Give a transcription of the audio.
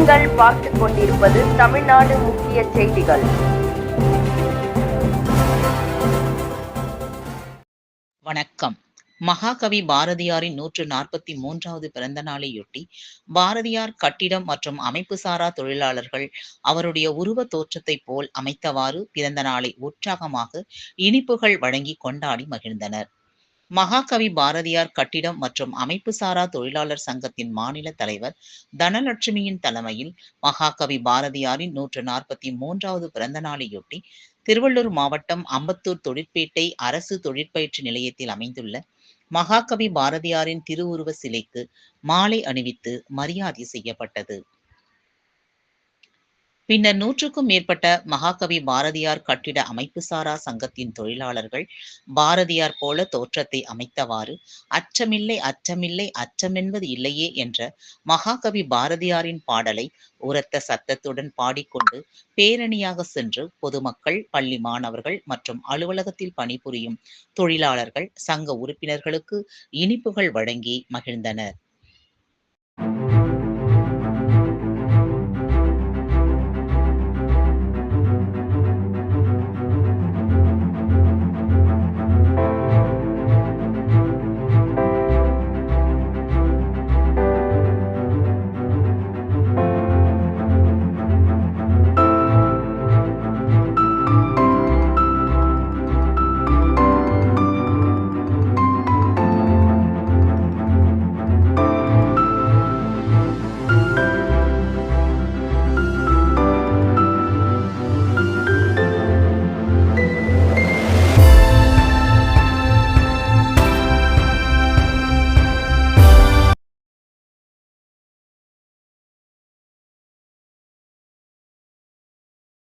நீங்கள் பார்த்துக் கொண்டிருப்பது தமிழ்நாடு முக்கிய செய்திகள். வணக்கம். மகாகவி பாரதியாரின் 143வது பிறந்த நாளையொட்டி பாரதியார் கட்டிடம் மற்றும் அமைப்புசாரா தொழிலாளர்கள் அவருடைய உருவத் தோற்றத்தைப் போல் அமைத்தவாறு பிறந்த நாளை உற்சாகமாக இனிப்புகள் வழங்கி கொண்டாடி மகிழ்ந்தனர். மகாகவி பாரதியார் கட்டிடம் மற்றும் அமைப்புசாரா தொழிலாளர் சங்கத்தின் மாநில தலைவர் தனலட்சுமியின் தலைமையில் மகாகவி பாரதியாரின் 143வது பிறந்த நாளையொட்டி திருவள்ளூர் மாவட்டம் அம்பத்தூர் தொழிற்பேட்டை அரசு தொழிற்பயிற்சி நிலையத்தில் அமைந்துள்ள மகாகவி பாரதியாரின் திருவுருவ சிலைக்கு மாலை அணிவித்து மரியாதை செய்யப்பட்டது. பின்னர் 100க்கும் மேற்பட்ட மகாகவி பாரதியார் கட்டிட அமைப்புசாரா சங்கத்தின் தொழிலாளர்கள் பாரதியார் போல தோற்றத்தை அமைத்தவாறு அச்சமில்லை அச்சமில்லை அச்சமென்பது இல்லையே என்ற மகாகவி பாரதியாரின் பாடலை உரத்த சத்தத்துடன் பாடிக்கொண்டு பேரணியாக சென்று பொதுமக்கள், பள்ளி மாணவர்கள் மற்றும் அலுவலகத்தில் பணிபுரியும் தொழிலாளர்கள், சங்க உறுப்பினர்களுக்கு இனிப்புகள் வழங்கி மகிழ்ந்தனர்.